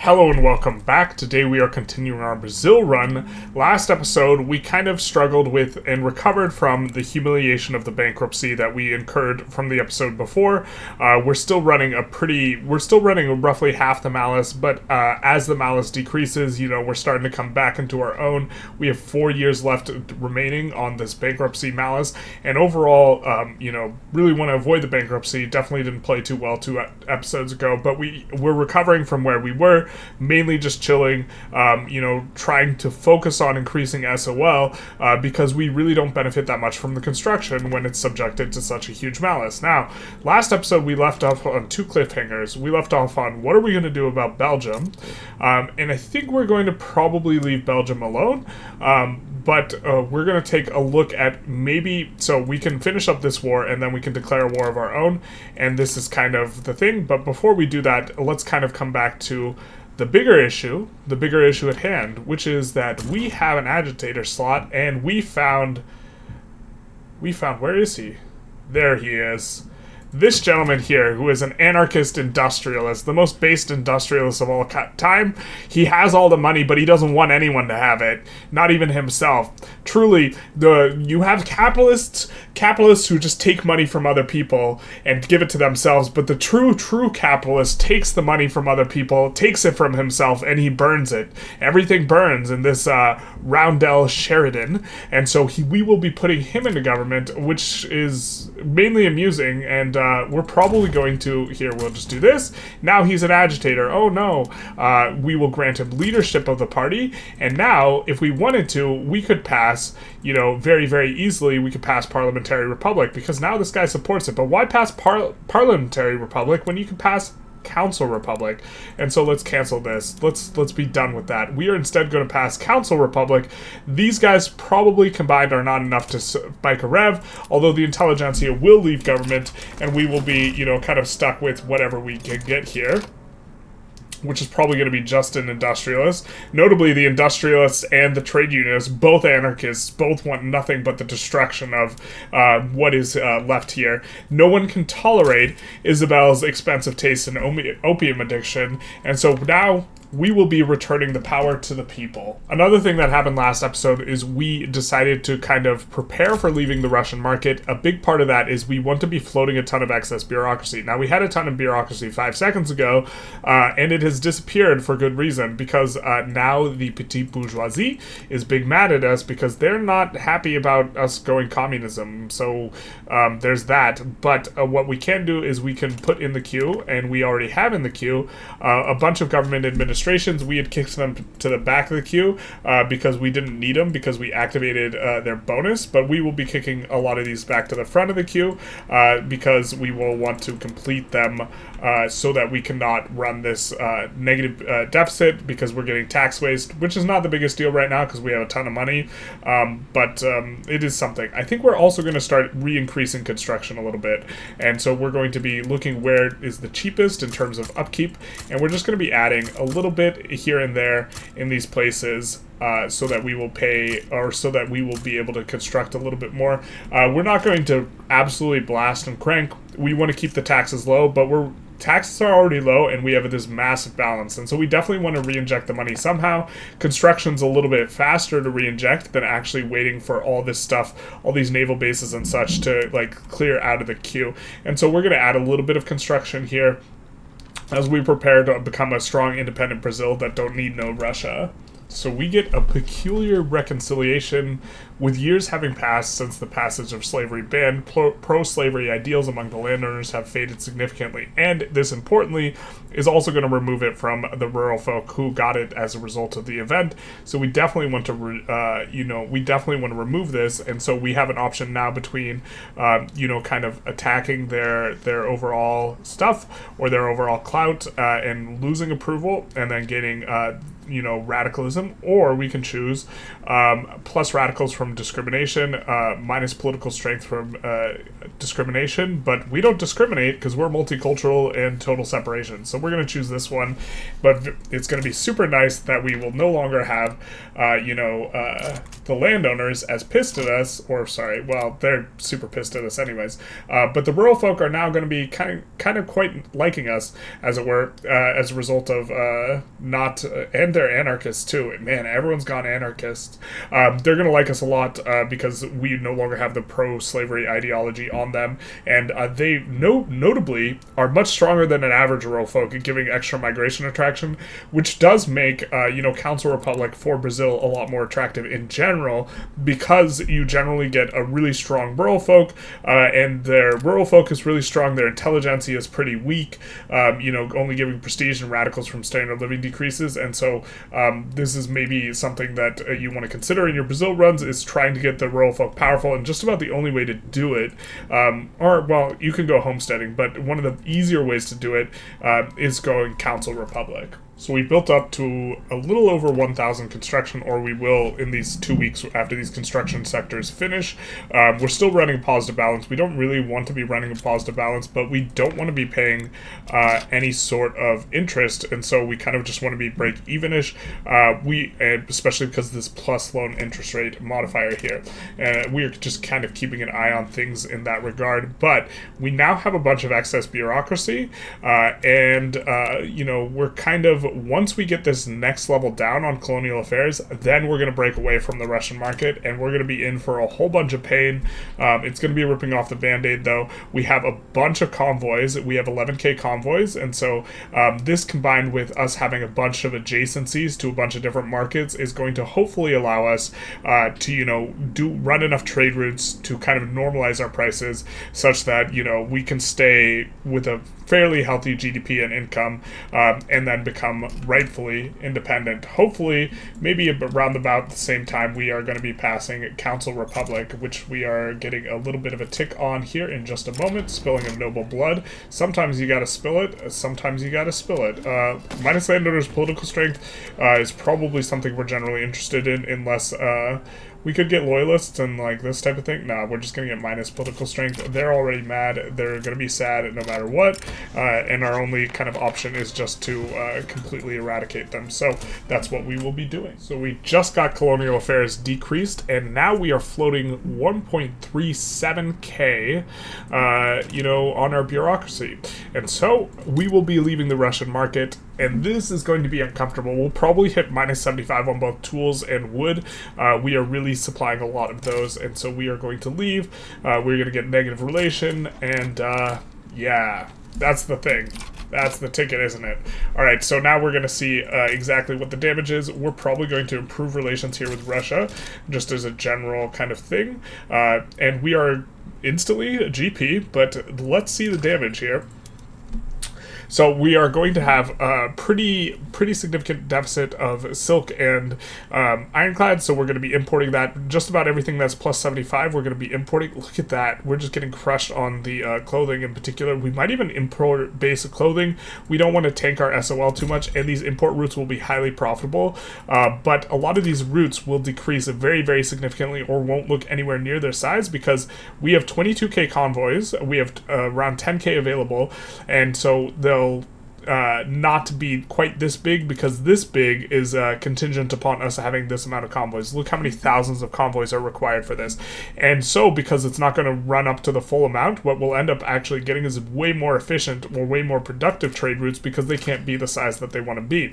Hello and welcome back. Today we are continuing our Brazil run. Last episode we kind of struggled with and recovered from the humiliation of the bankruptcy that we incurred from the episode before. We're still running roughly half the malice, but as the malice decreases, we're starting to come back into our own. We have 4 years left remaining on this bankruptcy malice, and overall, really want to avoid the bankruptcy. Definitely didn't play too well 2 episodes ago, but we're recovering from where we were. Mainly just chilling, trying to focus on increasing SOL because we really don't benefit that much from the construction when it's subjected to such a huge malice. Now, last episode we left off on 2 cliffhangers. We left off on what are we going to do about Belgium, and I think we're going to probably leave Belgium alone, but we're going to take a look at maybe, so we can finish up this war and then we can declare a war of our own, and this is kind of the thing. But before we do that, let's kind of come back to the bigger issue at hand, which is that we have an agitator slot, and we found, where is he? There he is. This gentleman here, who is an anarchist industrialist, the most based industrialist of all time. He has all the money, but he doesn't want anyone to have it, not even himself. Truly, you have capitalists who just take money from other people and give it to themselves, but the true capitalist takes the money from other people, takes it from himself, and he burns it. Everything burns in this Roundel Sheridan, and so we will be putting him into government, which is mainly amusing, and we're probably going to, here, we'll just do this. Now he's an agitator. Oh no. We will grant him leadership of the party, and now, if we wanted to, we could pass, very, very easily, we could pass Parliamentary Republic, because now this guy supports it. But why pass Parliamentary Republic when you can pass Council Republic? And so let's cancel this. Let's be done with that. We are instead going to pass Council Republic. These guys probably combined are not enough to spike a rev, although the Intelligentsia will leave government, and we will be, kind of stuck with whatever we can get here, which is probably going to be just an industrialist. Notably, the industrialists and the trade unionists, both anarchists, both want nothing but the destruction of what is left here. No one can tolerate Isabel's expensive taste in opium addiction, and so now we will be returning the power to the people. Another thing that happened last episode is we decided to kind of prepare for leaving the Russian market. A big part of that is we want to be floating a ton of excess bureaucracy. Now, we had a ton of bureaucracy 5 seconds ago, and it has disappeared for good reason, because now the petite bourgeoisie is big mad at us because they're not happy about us going communism. So there's that. But what we can do is we can put in the queue, and we already have in the queue, a bunch of government administrations. We had kicked them to the back of the queue because we didn't need them, because we activated their bonus, but we will be kicking a lot of these back to the front of the queue because we will want to complete them so that we cannot run this negative deficit, because we're getting tax waste, which is not the biggest deal right now because we have a ton of money, but it is something. I think we're also going to start re-increasing construction a little bit, and so we're going to be looking where is the cheapest in terms of upkeep, and we're just going to be adding a little bit here and there in these places so that we will pay, or so that we will be able to construct a little bit more. We're not going to absolutely blast and crank. We want to keep the taxes low, but taxes are already low, and we have this massive balance, and so we definitely want to re-inject the money somehow. Construction's a little bit faster to re-inject than actually waiting for all this stuff, all these naval bases and such, to clear out of the queue. And so we're going to add a little bit of construction here as we prepare to become a strong independent Brazil that don't need no Russia. So we get a peculiar reconciliation. With years having passed since the passage of slavery ban, pro-slavery ideals among the landowners have faded significantly, and this, importantly, is also going to remove it from the rural folk who got it as a result of the event. So we definitely want to, remove this, and so we have an option now between, kind of attacking their overall stuff or their overall clout and losing approval, and then getting radicalism, or we can choose plus radicals from discrimination, minus political strength from discrimination, but we don't discriminate because we're multicultural and total separation. So we're going to choose this one, but it's going to be super nice that we will no longer have, the landowners as pissed at us, or sorry, well, they're super pissed at us anyways, but the rural folk are now going to be kind of quite liking us, as it were, as a result of and they're anarchists too. Man, everyone's gone anarchist. They're going to like us a lot because we no longer have the pro-slavery ideology on them, and they notably are much stronger than an average rural folk at giving extra migration attraction, which does make Council Republic for Brazil a lot more attractive in general, because you generally get a really strong rural folk, and their rural folk is really strong. Their intelligentsia is pretty weak, only giving prestige and radicals from standard of living decreases, and so this is maybe something that you want to consider in your Brazil runs, is trying to get the rural folk powerful, and just about the only way to do it, you can go homesteading, but one of the easier ways to do it is going Council Republic. So we built up to a little over 1,000 construction, or we will in these 2 weeks after these construction sectors finish. We're still running a positive balance. We don't really want to be running a positive balance, but we don't want to be paying any sort of interest, and so we kind of just want to be break-even-ish, especially because of this plus loan interest rate modifier here. We are just kind of keeping an eye on things in that regard, but we now have a bunch of excess bureaucracy, and we're kind of, once we get this next level down on colonial affairs, then we're going to break away from the Russian market, and we're going to be in for a whole bunch of pain. It's going to be ripping off the Band-Aid, though. We have a bunch of convoys. We have 11K convoys, and so this, combined with us having a bunch of adjacencies to a bunch of different markets, is going to hopefully allow us to run enough trade routes to kind of normalize our prices, such that we can stay with a fairly healthy GDP and income, and then become rightfully independent. Hopefully, maybe around about the same time, we are going to be passing Council Republic, which we are getting a little bit of a tick on here in just a moment. Spilling of noble blood. Sometimes you gotta spill it, sometimes you gotta spill it. Minus landowners' political strength is probably something we're generally interested in, unless we could get loyalists and like this type of thing. No, we're just gonna get minus political strength. They're already mad. They're gonna be sad no matter what, and our only kind of option is just to completely eradicate them. So that's what we will be doing. So we just got colonial affairs decreased, and now we are floating 1.37k, on our bureaucracy, and so we will be leaving the Russian market. And this is going to be uncomfortable. We'll probably hit minus 75 on both tools and wood. We are really supplying a lot of those, and so we are going to leave. We're going to get negative relation, and yeah, that's the thing. That's the ticket, isn't it? Alright, so now we're going to see exactly what the damage is. We're probably going to improve relations here with Russia, just as a general kind of thing. And we are instantly a GP, but let's see the damage here. So we are going to have a pretty significant deficit of silk and ironclad, so we're going to be importing that. Just about everything that's plus 75 we're going to be importing. Look at that. We're just getting crushed on the clothing in particular. We might even import basic clothing. We don't want to tank our SOL too much, and these import routes will be highly profitable, but a lot of these routes will decrease very, very significantly, or won't look anywhere near their size, because we have 22k convoys, we have around 10k available, and so they'll not be quite this big, because this big is contingent upon us having this amount of convoys. Look how many thousands of convoys are required for this. And so, because it's not going to run up to the full amount, what we'll end up actually getting is way more efficient or way more productive trade routes, because they can't be the size that they want to be.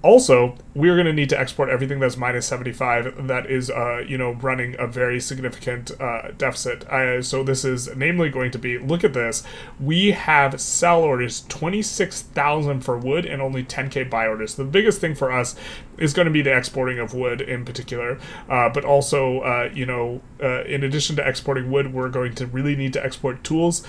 Also, we're going to need to export everything that's minus 75 that is, running a very significant deficit. So this is namely going to be, look at this, we have sell orders 26,000 for wood and only 10k buy orders. The biggest thing for us is going to be the exporting of wood in particular, but also, in addition to exporting wood, we're going to really need to export tools.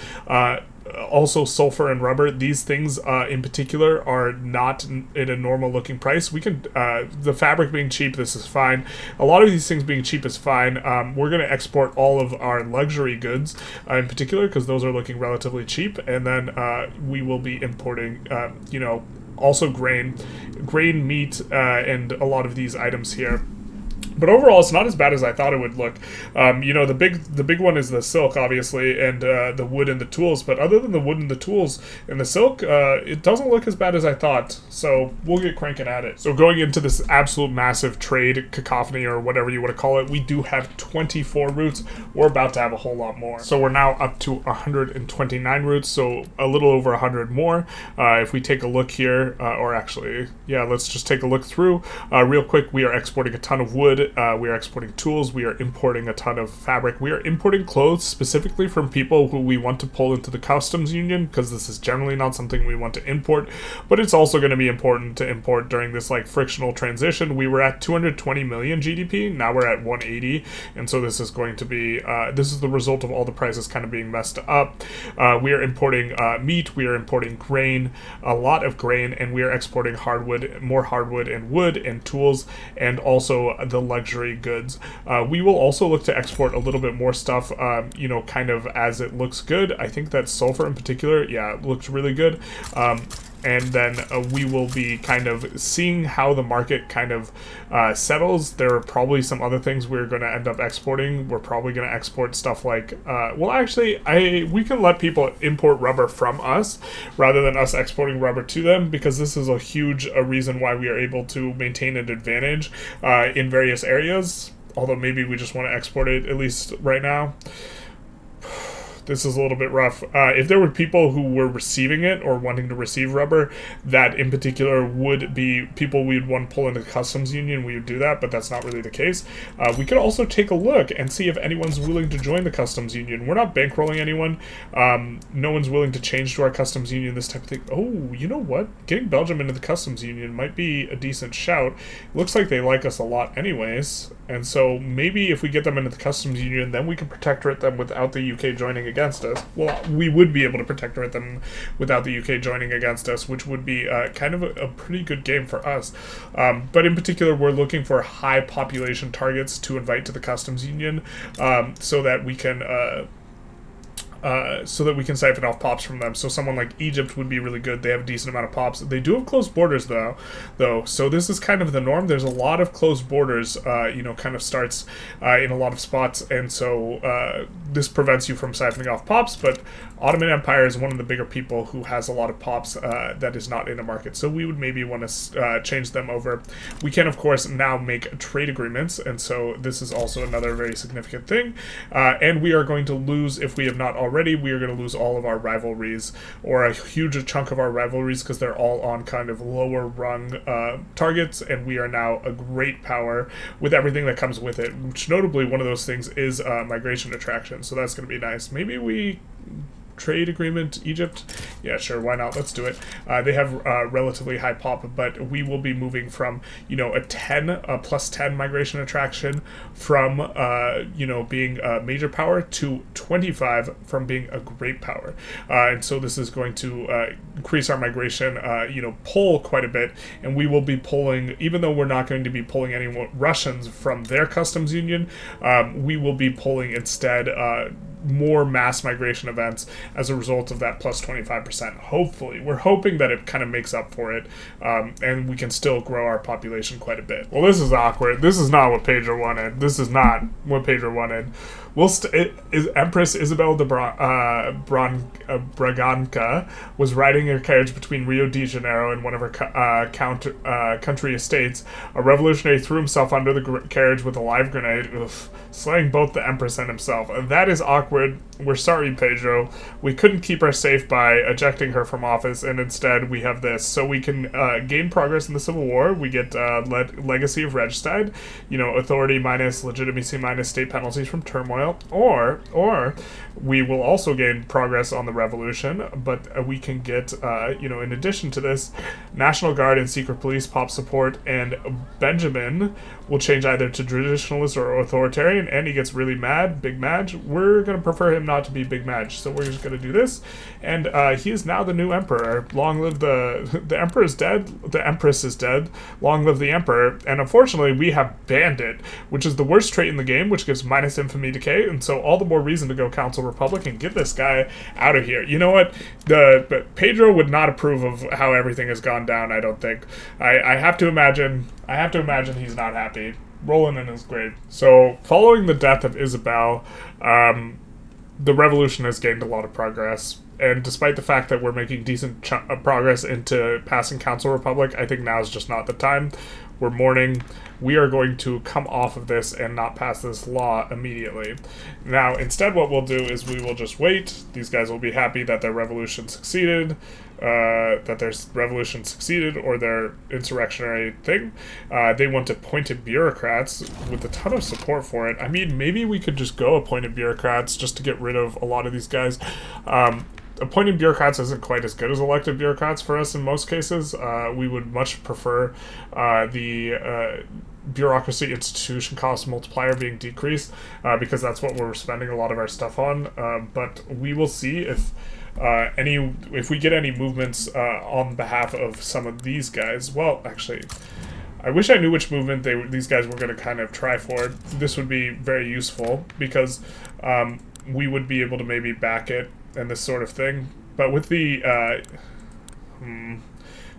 Also sulfur and rubber, these things in particular are not in a normal looking price. We can, the fabric being cheap, this is fine. A lot of these things being cheap is fine. We're going to export all of our luxury goods in particular, because those are looking relatively cheap, and then we will be importing, also grain. grain, meat, and a lot of these items here. But overall, it's not as bad as I thought it would look. The big one is the silk, obviously, and the wood and the tools. But other than the wood and the tools and the silk, it doesn't look as bad as I thought. So we'll get cranking at it. So going into this absolute massive trade cacophony, or whatever you want to call it, we do have 24 routes. We're about to have a whole lot more. So we're now up to 129 routes, so a little over 100 more. If we take a look here, let's just take a look through. Real quick, we are exporting a ton of wood. We are exporting tools. We are importing a ton of fabric. We are importing clothes specifically from people who we want to pull into the customs union, because this is generally not something we want to import, but it's also going to be important to import during this like frictional transition. We were at 220 million GDP. Now we're at 180. And so this is going to be, this is the result of all the prices kind of being messed up. We are importing meat. We are importing grain, a lot of grain, and we are exporting hardwood, more hardwood and wood and tools, and also the luxury goods. We will also look to export a little bit more stuff, kind of as it looks good. I think that sulfur in particular, it looks really good. And then we will be kind of seeing how the market kind of settles. There are probably some other things we're going to end up exporting. We're probably going to export stuff like, we can let people import rubber from us rather than us exporting rubber to them, because this is a huge reason why we are able to maintain an advantage in various areas. Although maybe we just want to export it, at least right now. This is a little bit rough. If there were people who were receiving it or wanting to receive rubber, that in particular would be people we'd want to pull into the customs union, we would do that, but that's not really the case. We could also take a look and see if anyone's willing to join the customs union. We're not bankrolling anyone. No one's willing to change to our customs union, this type of thing. Oh, you know what? Getting Belgium into the customs union might be a decent shout. It looks like they like us a lot anyways, and so maybe if we get them into the customs union, then we can protectorate them without the UK joining against us. Well, we would be able to protectorate them without the UK joining against us, which would be kind of a pretty good game for us. But in particular, we're looking for high population targets to invite to the customs union, so that we can siphon off pops from them. So someone like Egypt would be really good. They have a decent amount of pops. They do have closed borders though. So this is kind of the norm. There's a lot of closed borders, kind of starts in a lot of spots. And so this prevents you from siphoning off pops, but Ottoman Empire is one of the bigger people who has a lot of pops that is not in a market. So we would maybe want to change them over. We can, of course, now make trade agreements. And so this is also another very significant thing. And we are going to lose, if we have not already, we are going to lose all of our rivalries, or a huge chunk of our rivalries, because they're all on kind of lower rung targets, and we are now a great power with everything that comes with it, which notably one of those things is migration attraction. So that's going to be nice. Maybe we trade agreement Egypt. Yeah, sure, why not? Let's do it. They have relatively high pop, but we will be moving from a plus 10 migration attraction from being a major power to 25 from being a great power, and so this is going to increase our migration pull quite a bit, and we will be pulling, even though we're not going to be pulling any more Russians from their customs union, we will be pulling instead more mass migration events as a result of that plus 25%. Hopefully. We're hoping that it kind of makes up for it, and we can still grow our population quite a bit. Well, this is awkward. This is not what Pedro wanted. This is not what Pedro wanted. Empress Isabel de Braganca was riding her carriage between Rio de Janeiro and one of her country estates. A revolutionary threw himself under the carriage with a live grenade, slaying both the Empress and himself. That is awkward. We're sorry, Pedro. We couldn't keep her safe by ejecting her from office, and instead we have this. So we can gain progress in the Civil War. We get legacy of regicide, authority minus legitimacy minus state penalties from turmoil. Or we will also gain progress on the revolution, but we can get, in addition to this, National Guard and Secret Police pop support, and Benjamin will change either to traditionalist or authoritarian, and he gets really mad, Big Madge. We're going to prefer him not to be Big Madge, so we're just going to do this, and he is now the new emperor. Long live the emperor is dead, the empress is dead, long live the emperor, and unfortunately we have Bandit, which is the worst trait in the game, which gives minus infamy decay okay, and so all the more reason to go Council Republic and get this guy out of here. You know what? But Pedro would not approve of how everything has gone down, I don't think. I have to imagine he's not happy. Rolling in his grave. So, following the death of Isabel, the revolution has gained a lot of progress. And despite the fact that we're making decent progress into passing Council Republic, I think now is just not the time. We're mourning. We are going to come off of this and not pass this law immediately. Now, instead, what we'll do is we will just wait. These guys will be happy that their revolution succeeded, or their insurrectionary thing. They want appointed bureaucrats with a ton of support for it. I mean, maybe we could just go appointed bureaucrats just to get rid of a lot of these guys. Appointed bureaucrats isn't quite as good as elected bureaucrats for us in most cases. We would much prefer the bureaucracy institution cost multiplier being decreased because that's what we're spending a lot of our stuff on. But we will see if we get any movements on behalf of some of these guys. Well, actually, I wish I knew which movement these guys were going to kind of try for. This would be very useful because we would be able to maybe back it and this sort of thing. But with the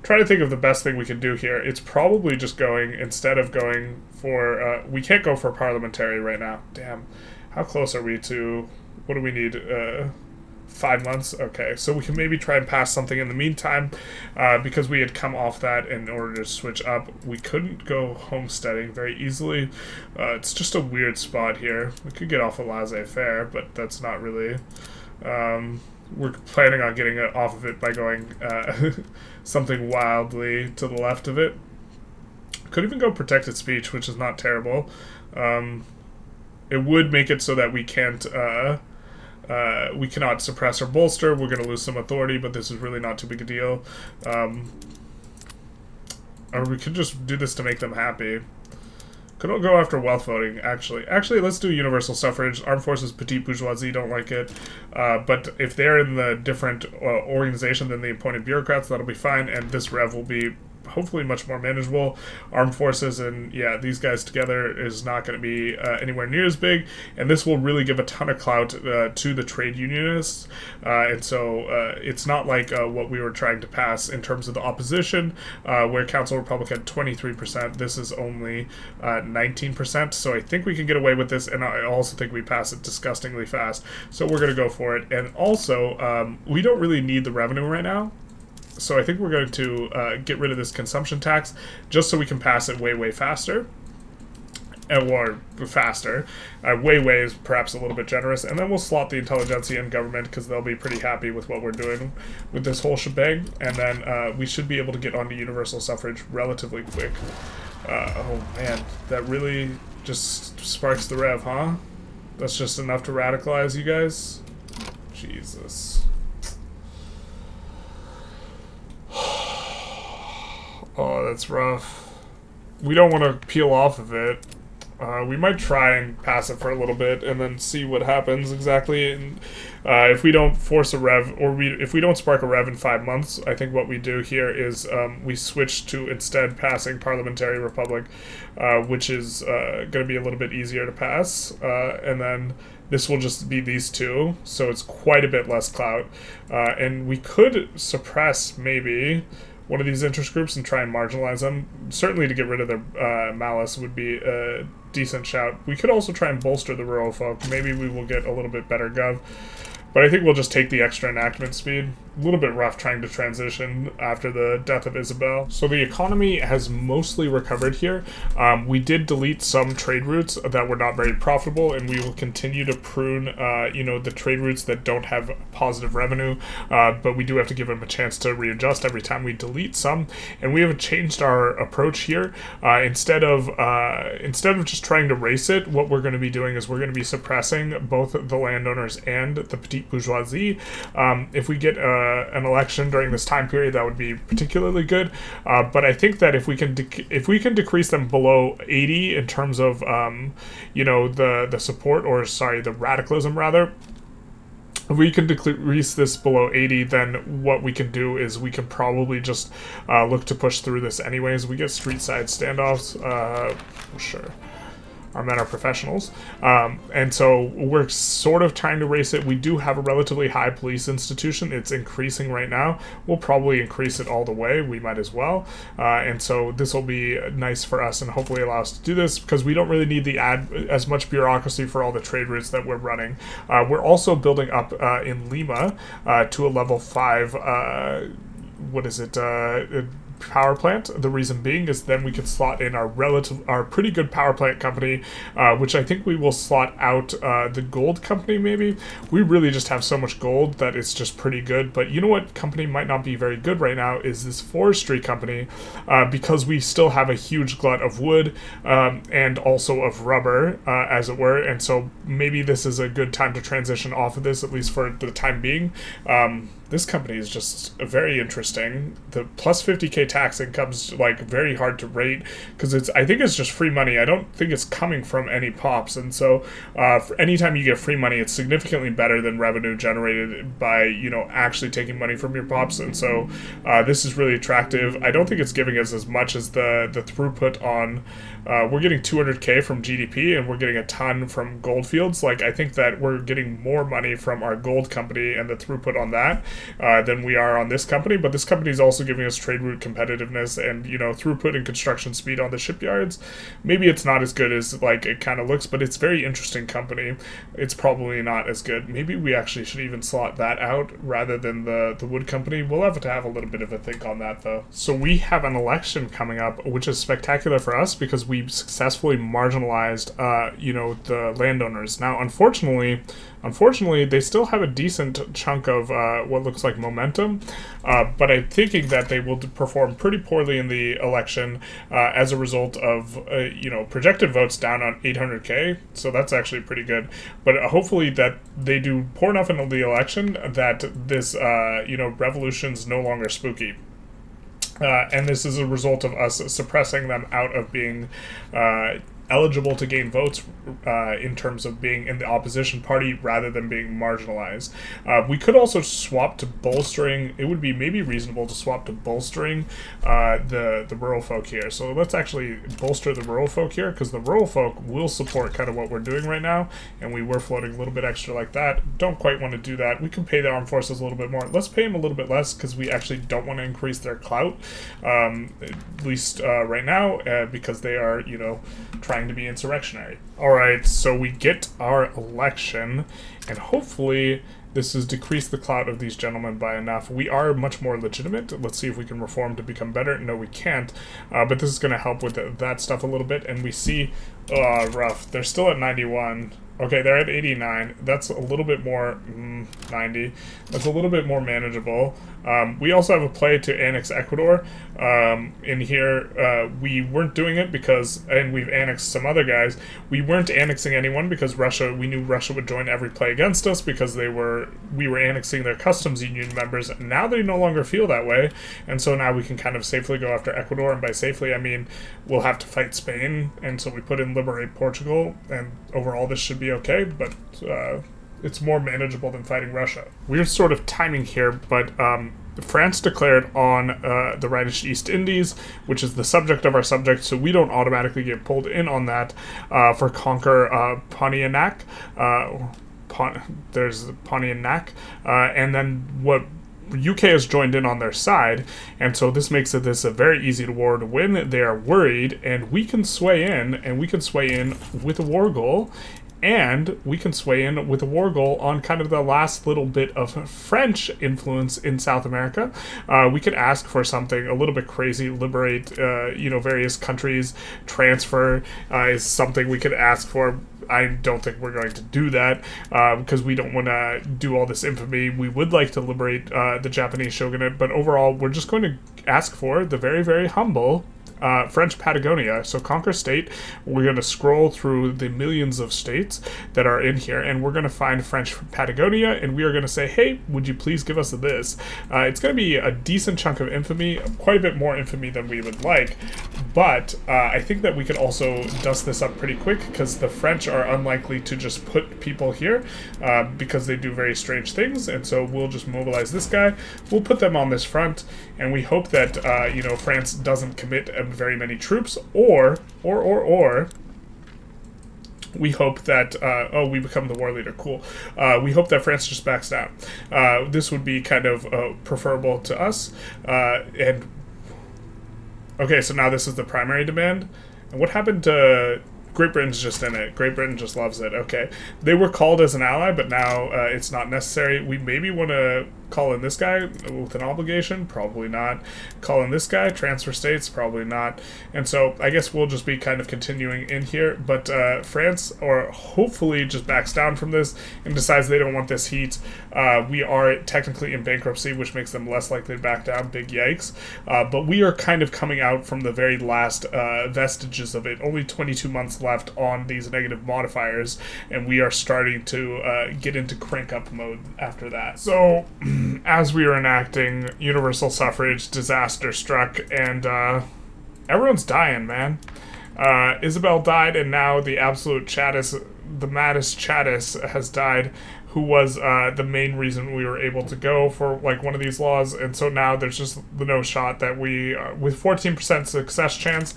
trying to think of the best thing we can do here, it's probably just going, instead of going for we can't go for parliamentary right now. Damn, how close are we to, what do we need, 5 months? Okay, so we can maybe try and pass something in the meantime, because we had come off that in order to switch up. We couldn't go homesteading very easily. It's just a weird spot here. We could get off a laissez-faire, but that's not really we're planning on getting off of it by going something wildly to the left of it. Could even go protected speech, which is not terrible. It would make it so that we can't we cannot suppress or bolster. We're going to lose some authority, but this is really not too big a deal. Or we could just do this to make them happy. Could go after wealth voting, actually. Actually, let's do universal suffrage. Armed forces, petite bourgeoisie don't like it. But if they're in the different organization than the appointed bureaucrats, that'll be fine. And this rev will be hopefully much more manageable. Armed forces and, yeah, these guys together is not going to be anywhere near as big. And this will really give a ton of clout to the trade unionists. And so it's not like what we were trying to pass in terms of the opposition, where Council Republic had 23%. This is only 19%. So I think we can get away with this. And I also think we pass it disgustingly fast. So we're going to go for it. And also, we don't really need the revenue right now. So I think we're going to get rid of this consumption tax just so we can pass it way, way faster. Or faster. Way is perhaps a little bit generous. And then we'll slot the Intelligentsia in government because they'll be pretty happy with what we're doing with this whole shebang. And then we should be able to get onto universal suffrage relatively quick. Oh man, that really just sparks the rev, huh? That's just enough to radicalize you guys? Jesus. Oh, that's rough. We don't want to peel off of it. We might try and pass it for a little bit and then see what happens exactly. And if we don't force a rev, or if we don't spark a rev in 5 months, I think what we do here is we switch to instead passing Parliamentary Republic, which is going to be a little bit easier to pass. And then this will just be these two, so it's quite a bit less clout. And we could suppress, maybe, one of these interest groups and try and marginalize them. Certainly to get rid of their malice would be a decent shout. We could also try and bolster the rural folk. Maybe we will get a little bit better gov. But I think we'll just take the extra enactment speed. A little bit rough trying to transition after the death of Isabel. So the economy has mostly recovered here. We did delete some trade routes that were not very profitable, and we will continue to prune, the trade routes that don't have positive revenue. But we do have to give them a chance to readjust every time we delete some. And we have changed our approach here. Instead of just trying to race it, what we're going to be doing is we're going to be suppressing both the landowners and the petite bourgeoisie. If we get an election during this time period, that would be particularly good. But I think that if we can decrease them below 80 in terms of the support, or sorry, the radicalism rather. If we can decrease this below 80, then what we can do is we can probably just look to push through this anyways. We get street side standoffs, sure. Our men are professionals. And so we're sort of trying to race it. We do have a relatively high police institution. It's increasing right now. We'll probably increase it all the way. We might as well. And so this will be nice for us and hopefully allow us to do this because we don't really need as much bureaucracy for all the trade routes that we're running. We're also building up in Lima to a level 5, power plant. The reason being is then we can slot in our pretty good power plant company, which I think we will slot out the gold company maybe. We really just have so much gold that it's just pretty good. But you know what company might not be very good right now is this forestry company, because we still have a huge glut of wood and also of rubber, as it were. And so maybe this is a good time to transition off of this, at least for the time being. This company is just very interesting. The plus 50k tax income's like very hard to rate because I think it's just free money. I don't think it's coming from any pops, and so for anytime you get free money, it's significantly better than revenue generated by actually taking money from your pops. And so this is really attractive. I don't think it's giving us as much as the throughput on. We're getting 200k from GDP and we're getting a ton from goldfields. Like I think that we're getting more money from our gold company and the throughput on that than we are on this company, but this company is also giving us trade route competitiveness and throughput and construction speed on the shipyards. Maybe it's not as good as like it kind of looks, but it's very interesting company. It's probably not as good. Maybe we actually should even slot that out rather than the wood company. We'll have to have a little bit of a think on that though. So we have an election coming up, which is spectacular for us because we successfully marginalized the landowners. Now unfortunately they still have a decent chunk of what looks like momentum, but I'm thinking that they will perform pretty poorly in the election as a result of projected votes down on 800k, so that's actually pretty good. But hopefully that they do poor enough in the election that this revolution's no longer spooky. And this is a result of us suppressing them out of being eligible to gain votes in terms of being in the opposition party rather than being marginalized. We could also swap to bolstering. It would be maybe reasonable to swap to bolstering the rural folk here. So let's actually bolster the rural folk here because the rural folk will support kind of what we're doing right now, and we were floating a little bit extra like that. Don't quite want to do that. We can pay the armed forces a little bit more. Let's pay them a little bit less because we actually don't want to increase their clout, at least right now, because they are, trying to be insurrectionary. Alright, so we get our election, and hopefully this has decreased the clout of these gentlemen by enough. We are much more legitimate. Let's see if we can reform to become better. No, we can't, but this is going to help with that stuff a little bit, and we see, rough. They're still at 91. Okay, they're at 89. That's a little bit more, 90. That's a little bit more manageable. We also have a play to annex Ecuador. In here, we weren't doing it because, and we've annexed some other guys, we weren't annexing anyone because we knew Russia would join every play against us because we were annexing their customs union members. Now they no longer feel that way, and so now we can kind of safely go after Ecuador, and by safely I mean we'll have to fight Spain, and so we put in liberate Portugal, and overall this should be okay, but it's more manageable than fighting Russia. We're sort of timing here, but France declared on the Rhenish East Indies, which is the subject of our subject, so we don't automatically get pulled in on that for conquer Pontiac. There's Pontiac, and then what UK has joined in on their side, and so this makes this a very easy war to win. They are worried, and we can sway in, with a war goal, and we can sway in with a war goal on kind of the last little bit of French influence in South America. We could ask for something a little bit crazy, liberate, various countries, transfer is something we could ask for. I don't think we're going to do that because we don't want to do all this infamy. We would like to liberate the Japanese shogunate, but overall, we're just going to ask for the very, very humble French Patagonia. So conquer state. We're going to scroll through the millions of states that are in here, and we're going to find French Patagonia, and we are going to say, hey, would you please give us this? It's going to be a decent chunk of infamy, quite a bit more infamy than we would like, but I think that we could also dust this up pretty quick because the French are unlikely to just put people here because they do very strange things, and so we'll just mobilize this guy. We'll put them on this front, and we hope that France doesn't commit very many troops, or we hope that we become the war leader. Cool. We hope that France just backs down. This would be kind of preferable to us. And okay, so now this is the primary demand. And what happened to Great Britain's just in it. Great Britain just loves it. Okay. They were called as an ally, but now it's not necessary. We maybe want to call in this guy with an obligation. Probably not. Call in this guy. Transfer states. Probably not. And so I guess we'll just be kind of continuing in here. But France, or hopefully just backs down from this and decides they don't want this heat. We are technically in bankruptcy, which makes them less likely to back down. Big yikes. But we are kind of coming out from the very last vestiges of it. Only 22 months left on these negative modifiers, and we are starting to get into crank up mode after that. So as we are enacting universal suffrage, disaster struck, and everyone's dying, man. Isabel died, and now the absolute Chattis, the maddest Chattis, has died, who was the main reason we were able to go for like one of these laws. And so now there's just no shot that we with 14% success chance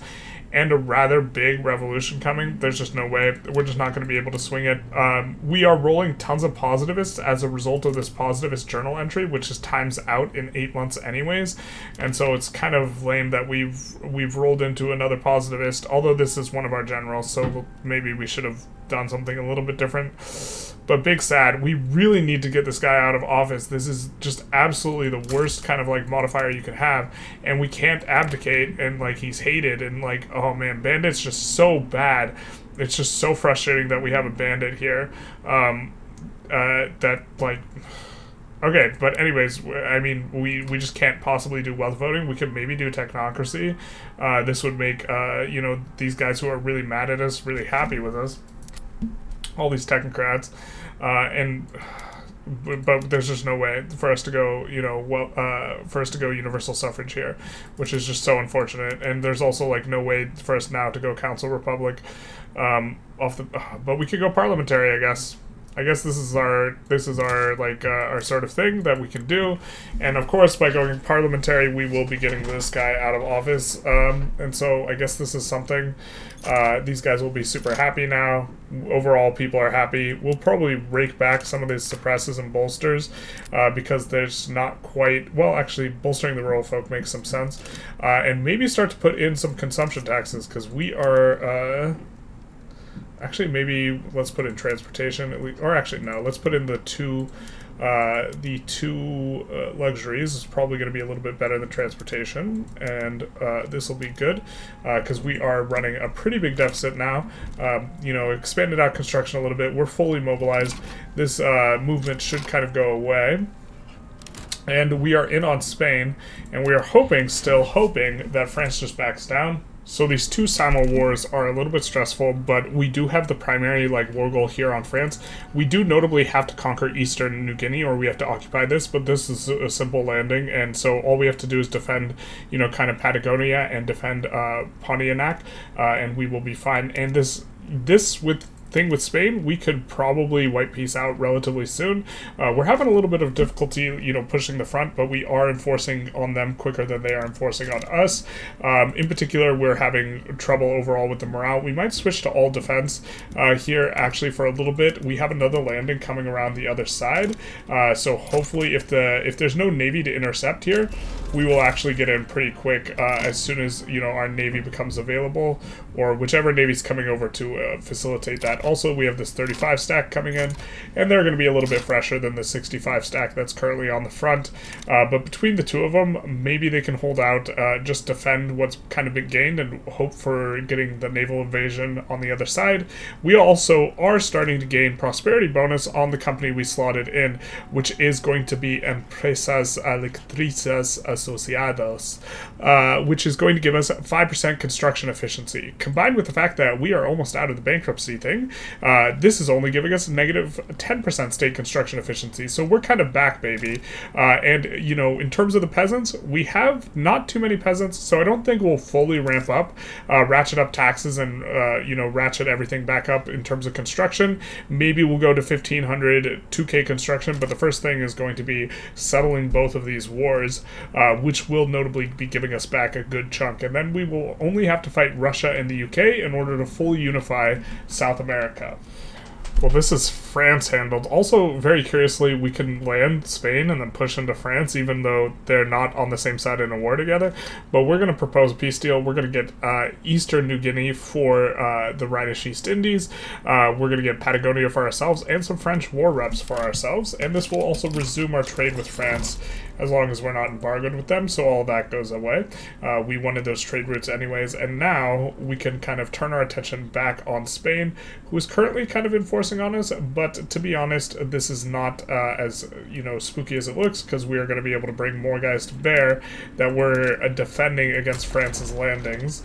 and a rather big revolution coming, there's just no way. We're just not going to be able to swing it. We are rolling tons of positivists as a result of this positivist journal entry, which is times out in 8 months anyways. And so it's kind of lame that we've rolled into another positivist, although this is one of our generals, so maybe we should have done something a little bit different. But big sad, we really need to get this guy out of office. This is just absolutely the worst kind of like modifier you can have, and we can't abdicate, and like he's hated, and like, oh man, bandit's just so bad. It's just so frustrating that we have a bandit here. That like, okay, but anyways, I mean, we just can't possibly do wealth voting. We could maybe do technocracy. This would make these guys who are really mad at us really happy with us. All these technocrats, but there's just no way for us to go, for us to go universal suffrage here, which is just so unfortunate. And there's also like no way for us now to go council republic, but we could go parliamentary, I guess. This is our our sort of thing that we can do, and of course by going parliamentary we will be getting this guy out of office, and so I guess this is something. These guys will be super happy now. Overall, people are happy. We'll probably rake back some of these suppresses and bolsters because there's not quite, well, actually bolstering the rural folk makes some sense, and maybe start to put in some consumption taxes because we are. Actually, maybe let's put in transportation, or actually no, let's put in the two luxuries. It's probably going to be a little bit better than transportation, and this will be good because we are running a pretty big deficit now. Expanded out construction a little bit. We're fully mobilized. This movement should kind of go away. And we are in on Spain, and we are still hoping that France just backs down. So these two simul wars are a little bit stressful, but we do have the primary war goal here on France. We do notably have to conquer Eastern New Guinea, or we have to occupy this, but this is a simple landing, and so all we have to do is defend, kind of Patagonia and defend Pontianak, and we will be fine. And this thing with Spain, we could probably wipe peace out relatively soon. We're having a little bit of difficulty, pushing the front, but we are enforcing on them quicker than they are enforcing on us. In particular, we're having trouble overall with the morale. We might switch to all defense here, actually, for a little bit. We have another landing coming around the other side, so hopefully if there's no navy to intercept here, we will actually get in pretty quick as soon as, our navy becomes available, or whichever navy's coming over to facilitate that. Also, we have this 35 stack coming in, and they're going to be a little bit fresher than the 65 stack that's currently on the front. But between the two of them, maybe they can hold out, just defend what's kind of been gained, and hope for getting the naval invasion on the other side. We also are starting to gain prosperity bonus on the company we slotted in, which is going to be Empresas Electrices Asociados, which is going to give us 5% construction efficiency. Combined with the fact that we are almost out of the bankruptcy thing, this is only giving us negative 10% state construction efficiency. So we're kind of back, baby. And, in terms of the peasants, we have not too many peasants, so I don't think we'll fully ramp up, ratchet up taxes and, ratchet everything back up in terms of construction. Maybe we'll go to 1,500, 2K construction, but the first thing is going to be settling both of these wars. which will notably be giving us back a good chunk. And then we will only have to fight Russia and the UK in order to fully unify South America. Well, this is France handled. Also, very curiously, we can land Spain and then push into France, even though they're not on the same side in a war together. But we're going to propose a peace deal. We're going to get Eastern New Guinea for the Rhinish East Indies. We're going to get Patagonia for ourselves and some French war reps for ourselves. And this will also resume our trade with France as long as we're not embargoed with them, so all that goes away. We wanted those trade routes anyways, and now we can kind of turn our attention back on Spain, who is currently kind of enforcing on us, but to be honest, this is not as, spooky as it looks, because we are going to be able to bring more guys to bear that were defending against France's landings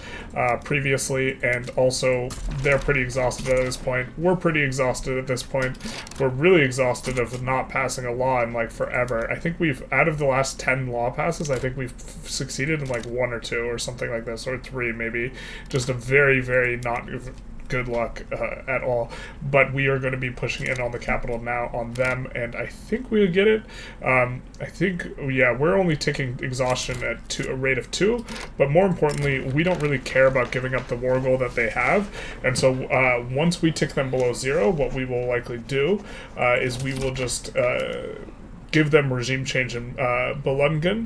previously, and also they're pretty exhausted at this point. We're pretty exhausted at this point. We're really exhausted of not passing a law in, forever. I think out of the last 10 law passes, I think we've succeeded in 1 or 2 or something like this, or 3 maybe. Just a very, very not good luck at all. But we are going to be pushing in on the capital now on them, and I think we'll get it. We're only taking exhaustion at a rate of 2, but more importantly, we don't really care about giving up the war goal that they have, and so once we tick them below 0, what we will likely do is we will just give them regime change in Belungen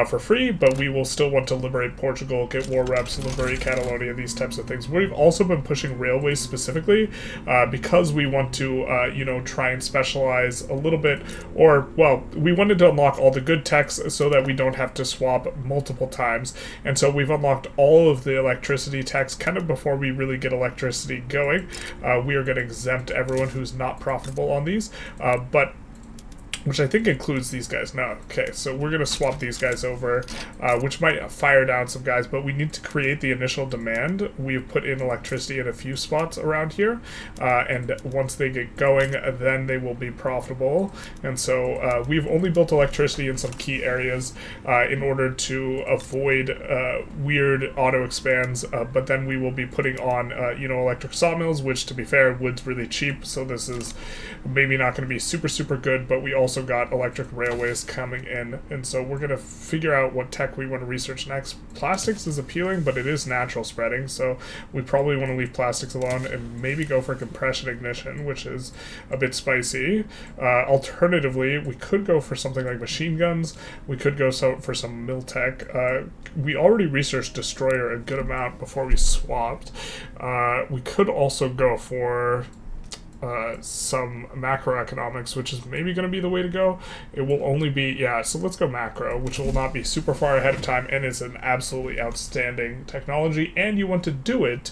for free, but we will still want to liberate Portugal, get war reps, liberate Catalonia, these types of things. We've also been pushing railways specifically because we want to, try and specialize a little bit, we wanted to unlock all the good techs so that we don't have to swap multiple times, and so we've unlocked all of the electricity techs kind of before we really get electricity going. We are going to exempt everyone who's not profitable on these, which I think includes these guys. No, okay, so we're going to swap these guys over, which might fire down some guys, but we need to create the initial demand. We've put in electricity in a few spots around here, and once they get going, then they will be profitable. And so we've only built electricity in some key areas in order to avoid weird auto expands, but then we will be putting on, electric sawmills, which, to be fair, wood's really cheap, so this is maybe not going to be super, super good, but we also got electric railways coming in, and so we're going to figure out what tech we want to research next. Plastics is appealing, but it is natural spreading, so we probably want to leave plastics alone and maybe go for compression ignition, which is a bit spicy. Alternatively, we could go for something like machine guns. We could go for some mill tech. We already researched destroyer a good amount before we swapped. We could also go for some macroeconomics, which is maybe going to be the way to go. It will only be, so let's go macro, which will not be super far ahead of time, and is an absolutely outstanding technology, and you want to do it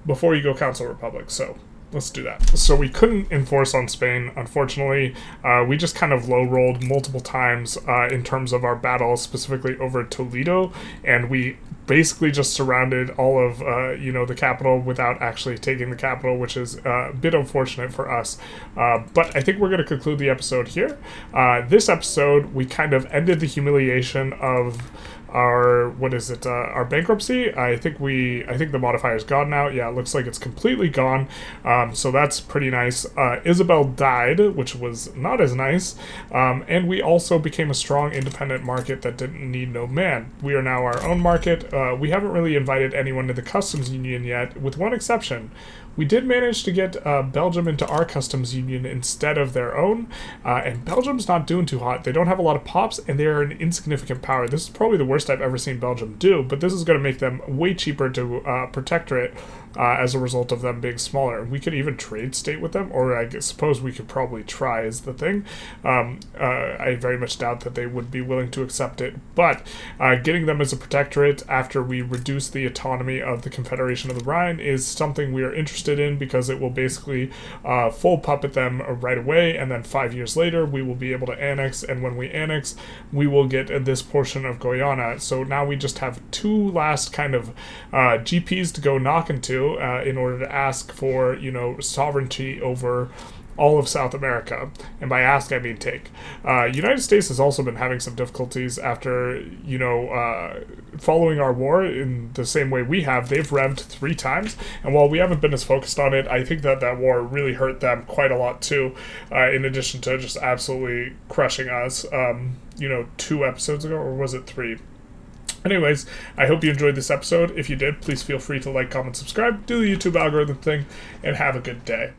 before you go Council Republic, so let's do that. So we couldn't enforce on Spain, unfortunately. We just kind of low-rolled multiple times in terms of our battle, specifically over Toledo, and we basically just surrounded all of, the capital without actually taking the capital, which is a bit unfortunate for us. But I think we're going to conclude the episode here. This episode, we kind of ended the humiliation of our bankruptcy. I think the modifier's gone now. Yeah, it looks like it's completely gone. So that's pretty nice. Isabel died, which was not as nice. And we also became a strong independent market that didn't need no man. We are now our own market. We haven't really invited anyone to the customs union yet, with one exception. We did manage to get Belgium into our customs union instead of their own, and Belgium's not doing too hot. They don't have a lot of pops, and they're an insignificant power. This is probably the worst I've ever seen Belgium do, but this is going to make them way cheaper to protectorate as a result of them being smaller. We could even trade state with them, or I suppose we could probably try is the thing. I very much doubt that they would be willing to accept it, but getting them as a protectorate after we reduce the autonomy of the Confederation of the Rhine is something we are interested in, because it will basically full puppet them right away, and then 5 years later we will be able to annex, and when we annex we will get this portion of Guyana. So now we just have 2 last kind of GPs to go knock into in order to ask for, sovereignty over all of South America, and by ask I mean take. United States has also been having some difficulties after, following our war in the same way we have. They've revved 3 times, and while we haven't been as focused on it, I think that war really hurt them quite a lot too, in addition to just absolutely crushing us. 2 episodes ago, or was it 3? Anyways, I hope you enjoyed this episode. If you did, please feel free to like, comment, subscribe, do the YouTube algorithm thing, and have a good day.